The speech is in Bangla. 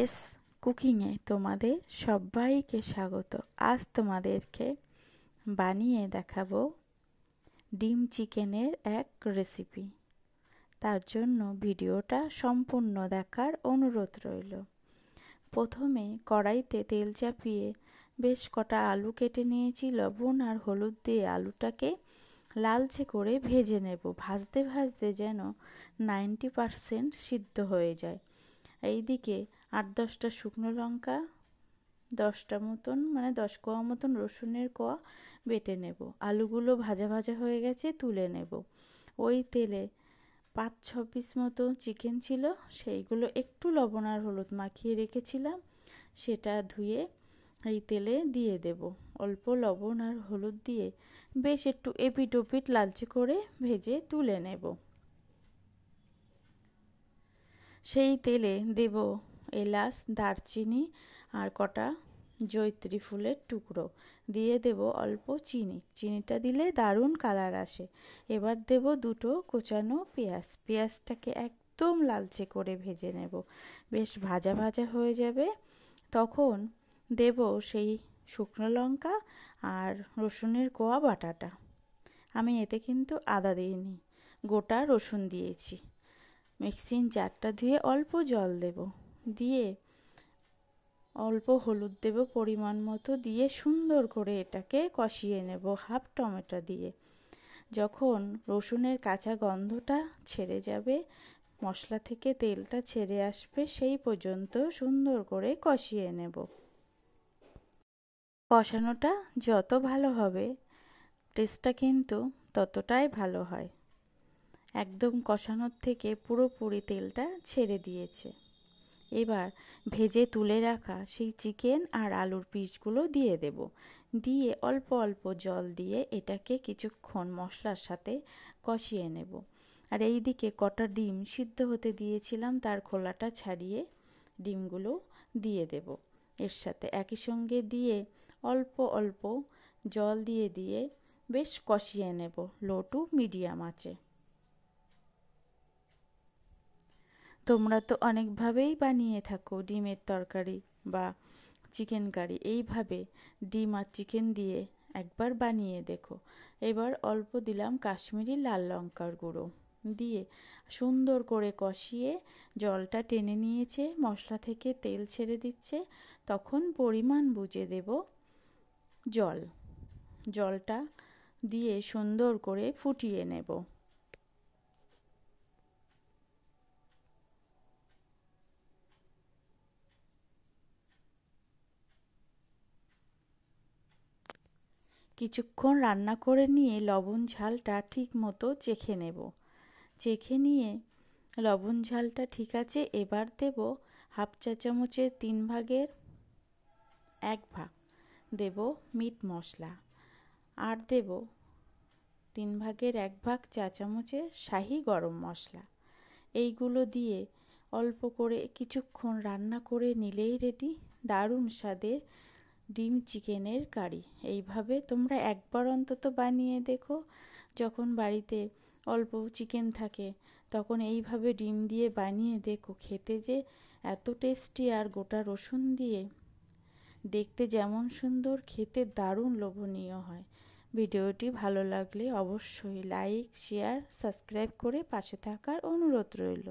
এস কুকিংয়ে তোমাদের সবাইকে স্বাগত। আজ তোমাদেরকে বানিয়ে দেখাবো ডিম চিকেনের এক রেসিপি। তার জন্য ভিডিওটা সম্পূর্ণ দেখার অনুরোধ রইল। প্রথমে কড়াইতে তেল চাপিয়ে বেশ কটা আলু কেটে নিয়েছি। লবণ আর হলুদ দিয়ে আলুটাকে লালচে করে ভেজে নেব। ভাজতে ভাজতে যেন 90% সিদ্ধ হয়ে যায়। এইদিকে 8-10টা শুকনো লঙ্কা, 10টা মতন 10 কোয়া মতন রসুনের কোয়া বেটে নেব। আলুগুলো ভাজা ভাজা হয়ে গেছে, তুলে নেব। ওই তেলে 5-6 পিস মতো চিকেন ছিল, সেইগুলো একটু লবণ আর হলুদ মাখিয়ে রেখেছিলাম, সেটা ধুয়ে এই তেলে দিয়ে দেব। অল্প লবণ আর হলুদ দিয়ে বেশ একটু এপিট ওপিট লালচে করে ভেজে তুলে নেব। সেই তেলে দেব এলাচ, দারচিনি আর কটা জয়িত্রী ফুলের টুকরো, দিয়ে দেব অল্প চিনি। চিনিটা দিলে দারুণ কালার আসে। এবার দেব 2টো কোচানো পেঁয়াজ। পেঁয়াজটাকে একদম লালচে করে ভেজে নেব। বেশ ভাজা ভাজা হয়ে যাবে, তখন দেব সেই শুকনো লঙ্কা আর রসুনের কোয়া বাটাটা। আমি এতে কিন্তু আদা দিইনি, গোটা রসুন দিয়েছি। মিক্সিং জারটা ধুয়ে অল্প জল দেব, দিয়ে অল্প হলুদ দেব পরিমাণ মতো, দিয়ে সুন্দর করে এটাকে কষিয়ে নেব হাফ টমেটো দিয়ে। যখন রসুনের কাঁচা গন্ধটা ছেড়ে যাবে, মশলা থেকে তেলটা ছেড়ে আসবে, সেই পর্যন্ত সুন্দর করে কষিয়ে নেব। কষানোটা যত ভালো হবে টেস্টটা কিন্তু ততটাই ভালো হয়। একদম কষানোর থেকে পুরোপুরি তেলটা ছেড়ে দিয়েছে। এবার ভেজে তুলে রাখা সেই চিকেন আর আলুর পিসগুলো দিয়ে দেব। দিয়ে অল্প অল্প জল দিয়ে এটাকে কিছুক্ষণ মশলার সাথে কষিয়ে নেব। আর এই দিকে কটা ডিম সিদ্ধ হতে দিয়েছিলাম, তার খোলাটা ছাড়িয়ে ডিমগুলো দিয়ে দেব এর সাথে। একই সঙ্গে দিয়ে অল্প অল্প জল দিয়ে দিয়ে বেশ কষিয়ে নেব লো টু মিডিয়াম আঁচে। তোমরা তো অনেকভাবেই বানিয়ে থাকো ডিমের তরকারি বা চিকেন কারি। এইভাবে ডিম আর চিকেন দিয়ে একবার বানিয়ে দেখো। এবার অল্প দিলাম কাশ্মীরি লাল লঙ্কার গুঁড়ো, দিয়ে সুন্দর করে কষিয়ে জলটা টেনে নিয়েছে, মশলা থেকে তেল ছেড়ে দিচ্ছে, তখন পরিমাণ বুঝে দেব জল। জলটা দিয়ে সুন্দর করে ফুটিয়ে নেব। কিছুক্ষণ রান্না করে নিয়ে লবণ ঝালটা ঠিক মতো চেখে নেব। চেখে নিয়ে লবণ ঝালটা ঠিক আছে, এবার দেব হাফ চা চামচের 3 ভাগের 1 ভাগ দেব মিট মশলা, আর দেব 3 ভাগের 1 ভাগ চা চামচের শাহি গরম মশলা। এইগুলো দিয়ে অল্প করে কিছুক্ষণ রান্না করে নিলেই রেডি দারুণ স্বাদের ডিম চিকেনের কারি। এইভাবে তোমরা একবার অন্তত বানিয়ে দেখো। যখন বাড়িতে অল্প চিকেন থাকে তখন এইভাবে ডিম দিয়ে বানিয়ে দেখো, খেতে যে এত টেস্টি, আর গোটা রসুন দিয়ে দেখতে যেমন সুন্দর, খেতে দারুণ লোভনীয় হয়। ভিডিওটি ভালো লাগলে অবশ্যই লাইক, শেয়ার, সাবস্ক্রাইব করে পাশে থাকার অনুরোধ রইল।